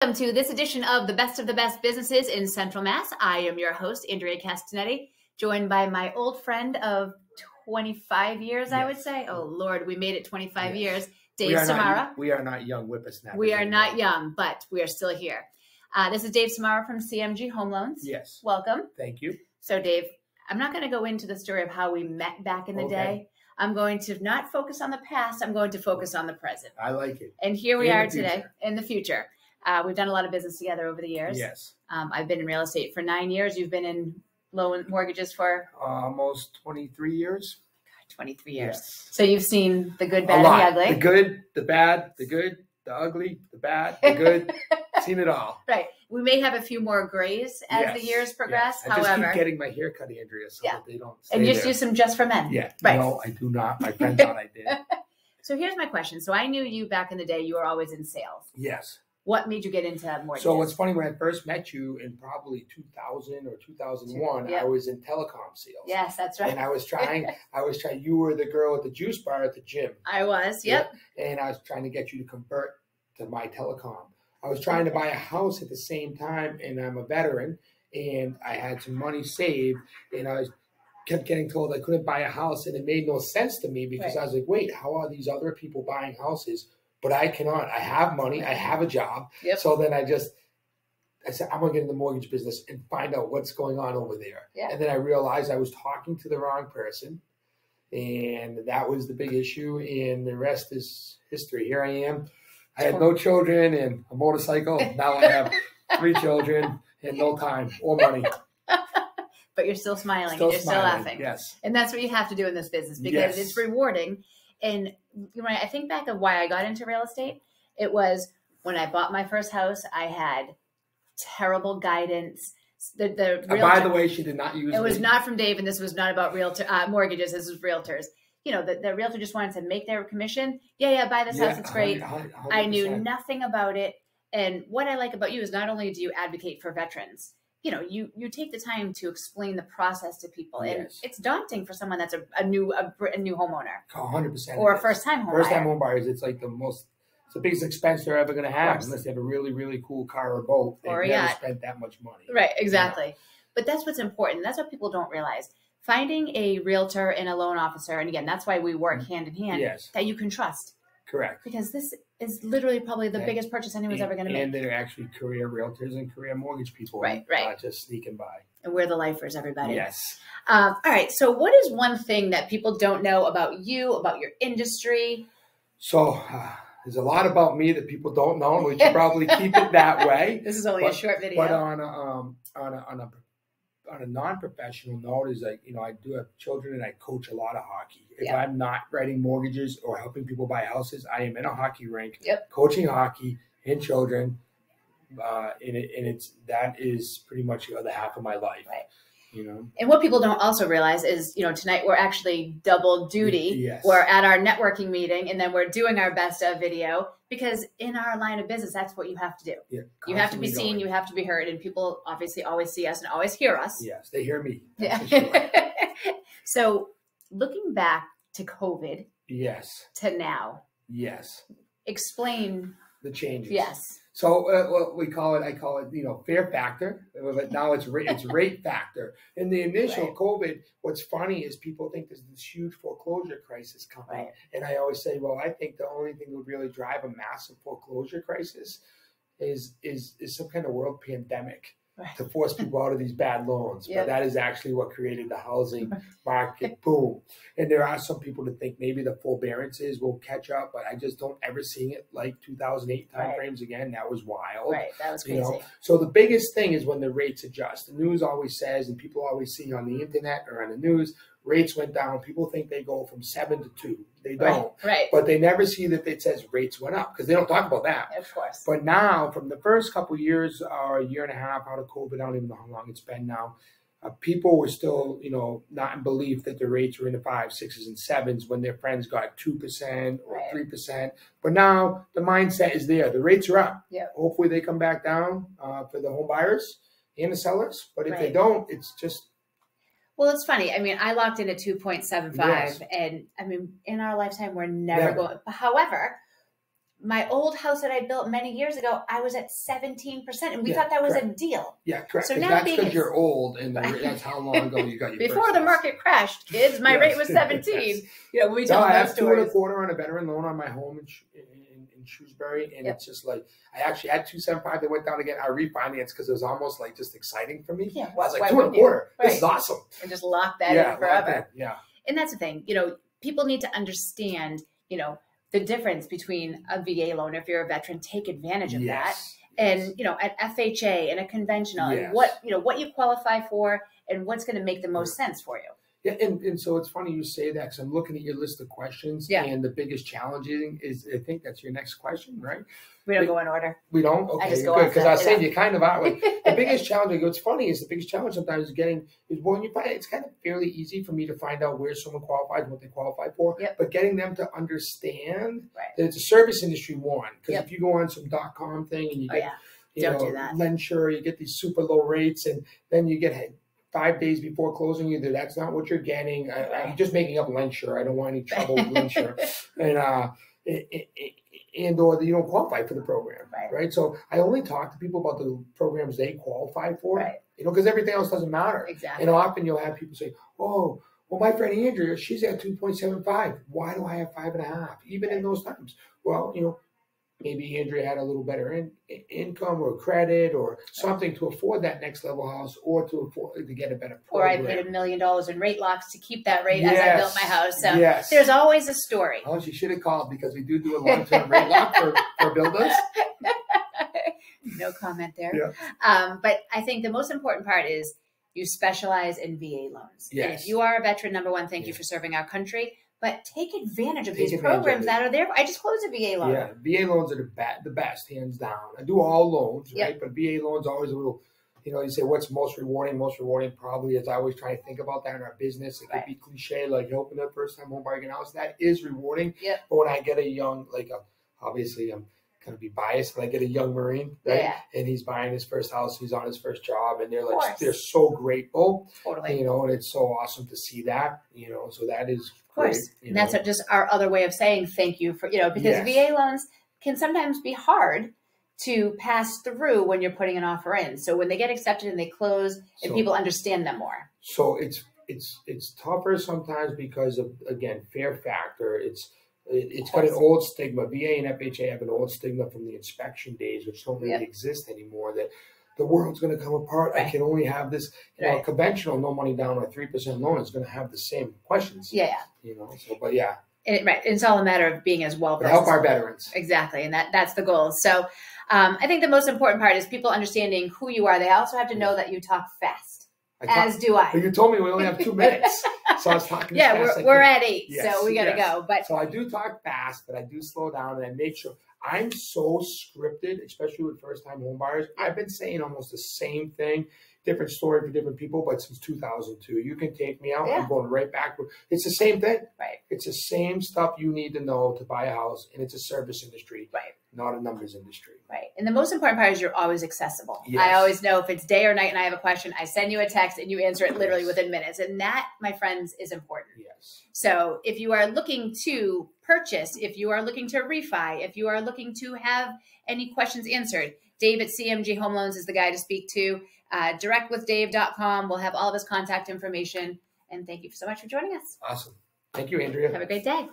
Welcome to this edition of the best businesses in Central Mass. I am your host, Andrea Castanetti, joined by my old friend of 25 years, I would say. Oh, Lord, we made it 25 years. Dave Samara. We are not young whippersnappers. We are not young, but we are still here. This is Dave Samara from CMG Home Loans. Yes. Welcome. Thank you. So, Dave, I'm not going to go into the story of how we met back in the day. I'm going to not focus on the past. I'm going to focus on the present. I like it. And here we are today in the future. We've done a lot of business together over the years. Yes. I've been in real estate for 9 years. You've been in loan mortgages for? Almost 23 years. God, 23 years. Yes. So you've seen the good, bad, and the ugly. The good, the bad, the good, the ugly, the bad, the good. Seen it all. Right. We may have a few more grays as the years progress. Yes. I just keep getting my hair cut, Andrea, so that they don't stay And you just do some just for men. Yeah. Right. No, I do not. My friend thought I did. So here's my question. So I knew you back in the day. You were always in sales. Yes. What made you get into mortgages? So it's funny, when I first met you in probably 2000 or 2001, I was in telecom sales. Yes, that's right. And I was trying, you were the girl at the juice bar at the gym. I was, yep. And I was trying to get you to convert to my telecom. I was trying to buy a house at the same time, and I'm a veteran, and I had some money saved, and I kept getting told I couldn't buy a house, and it made no sense to me because I was like, wait, how are these other people buying houses? But I cannot. I have money. I have a job. Yep. So then I said, I'm going to get in the mortgage business and find out what's going on over there. Yeah. And then I realized I was talking to the wrong person. And that was the big issue. And the rest is history. Here I am. I had no children and a motorcycle. Now I have 3 children and no time or money. But you're still smiling and you're still laughing. Yes. And that's what you have to do in this business because it's rewarding. And I think back of why I got into real estate. It was when I bought my first house, I had terrible guidance. The by the way, she did not use it. Was not from Dave, and this was not about mortgages. This was realtors. You know, the realtor just wanted to make their commission. Yeah, buy this house. It's great. 100%. I knew nothing about it. And what I like about you is not only do you advocate for veterans, you know, you take the time to explain the process to people. And it's daunting for someone that's a new homeowner. 100%. Or a first-time home First-time home buyers, it's like it's the biggest expense they're ever going to have unless they have a really, really cool car or boat. They've never spent that much money. Right, exactly. You know? But that's what's important. That's what people don't realize. Finding a realtor and a loan officer, and again, that's why we work hand in hand, that you can trust. Correct. Because this is literally probably the biggest purchase anyone's ever going to make. And they're actually career realtors and career mortgage people. Right. Not just sneaking by. And we're the lifers, everybody. Yes. All right. So what is one thing that people don't know about you, about your industry? So there's a lot about me that people don't know, and we should probably keep it that way. This is only a short video. But on a non-professional note is like, you know, I do have children and I coach a lot of hockey. If I'm not writing mortgages or helping people buy houses, I am in a hockey rink, coaching hockey and children. That is pretty much the other half of my life. Right. You know, and what people don't also realize is, you know, tonight we're actually double duty. Yes. We're at our networking meeting and then we're doing our best of video because in our line of business, that's what you have to do. Yeah, you have to be seen, you have to be heard, and people obviously always see us and always hear us. Yes, they hear me. That's for sure. So looking back to COVID. Yes. To now. Yes. Explain the changes. Yes. So what I call it, you know, fear factor. Now it's rate factor. In the initial COVID, what's funny is people think there's this huge foreclosure crisis coming. Right. And I always say, well, I think the only thing that would really drive a massive foreclosure crisis is some kind of world pandemic. To force people out of these bad loans. But that is actually what created the housing market boom. And there are some people that think maybe the forbearances will catch up, but I just don't ever see it like 2008 timeframes again. That was wild. Right, that was crazy. You know? So the biggest thing is when the rates adjust. The news always says, and people always see on the internet or on the news, rates went down. People think they go from 7 to 2. They don't. Right. But they never see that it says rates went up because they don't talk about that. Of course. But now, from the first couple of years or a year and a half out of COVID, I don't even know how long it's been now, people were still, you know, not in belief that the rates were in the 5s, 6s, and 7s when their friends got 2% or 3%. But now the mindset is there. The rates are up. Yeah. Hopefully they come back down for the home buyers and the sellers. But if they don't, it's just. Well, it's funny. I mean, I locked in at 2.75, and I mean, in our lifetime, we're never going. However, my old house that I built many years ago, I was at 17%, and we thought that was a deal. Yeah, correct. So now that's because you're old, and that's how long ago you got your before the market crashed, kids. My rate was 17. You know, we tell I those have stories. 2.25 on a veteran loan on my home in Shrewsbury, and it's just like I actually had 2.75. They went down again. I refinanced because it was almost like just exciting for me. Yeah, I was like 2.25. This is awesome. And just lock that in forever. Yeah, and that's the thing. You know, people need to understand. You know, the difference between a VA loan. If you're a veteran, take advantage of that. And, you know, at FHA and a conventional, and what you qualify for and what's going to make the most sense for you. Yeah, and so it's funny you say that because I'm looking at your list of questions, and the biggest challenging is, I think that's your next question, right? We don't go in order. We don't? Okay, I just go good, because I was saying know. you kind of are. Like, the biggest challenge, what's funny is the biggest challenge sometimes is when you find it's kind of fairly easy for me to find out where someone qualifies and what they qualify for, but getting them to understand that it's a service industry one. Because if you go on some .com thing and you get, you know, Lensure, you get these super low rates, and then you get 5 days before closing, either that's not what you're getting. I'm just making up Lensure. I don't want any trouble with Lensure. And or you don't qualify for the program, right? So I only talk to people about the programs they qualify for, you know, because everything else doesn't matter. Exactly. And often you'll have people say, "Oh, well, my friend Andrea, she's at 2.75. Why do I have 5.5?" Even in those times, well, you know, maybe Andrea had a little better income or credit or something to afford that next level house, or to get a better program. Or I paid $1 million in rate locks to keep that rate as I built my house. So there's always a story. Oh, she should have called, because we do a long-term rate lock for builders. No comment there. But I think the most important part is you specialize in VA loans. And if you are a veteran, number one, thank you for serving our country. But take advantage of these programs that are there. I just closed a VA loan. Yeah, VA loans are the best, hands down. I do all loans, right? But VA loans are always a little, you know, you say, what's most rewarding? Most rewarding probably is, I always try to think about that in our business. It could be cliche, like helping a first-time home buyer get house. That is rewarding. But when I get a young, obviously I'm going to be biased, when I get a young Marine, right? And he's buying his first house, he's on his first job, and they're so grateful. You know, and it's so awesome to see that, you know, so that is great. And that's just our other way of saying thank you for, you know, because VA loans can sometimes be hard to pass through when you're putting an offer in. So when they get accepted and they close, and people understand them more. So it's tougher sometimes because of, again, fear factor. It's got an old stigma. VA and FHA have an old stigma from the inspection days, which don't really exist anymore, that the world's going to come apart. I can only have this, you know, conventional, no money down, or 3% loan is going to have the same questions. You know, so, but it's all a matter of being as well versed. Help our veterans. Exactly. And that's the goal. So I think the most important part is people understanding who you are. They also have to know that you talk fast. As do I. But you told me we only have 2 minutes. So I was talking as fast. We're at 8, so we got to go. But so I do talk fast, but I do slow down, and I make sure. I'm so scripted, especially with first-time home buyers. I've been saying almost the same thing, different story for different people, but since 2002. You can take me out. I'm going right backward. It's the same thing. It's the same stuff you need to know to buy a house, and it's a service industry, not a numbers industry. And the most important part is you're always accessible. I always know if it's day or night and I have a question, I send you a text and you answer it literally within minutes. And that, my friends, is important. So if you are looking to purchase, if you are looking to refi, if you are looking to have any questions answered, Dave at CMG Home Loans is the guy to speak to. Directwithdave.com. We'll have all of his contact information. And thank you so much for joining us. Awesome. Thank you, Andrea. Have a great day.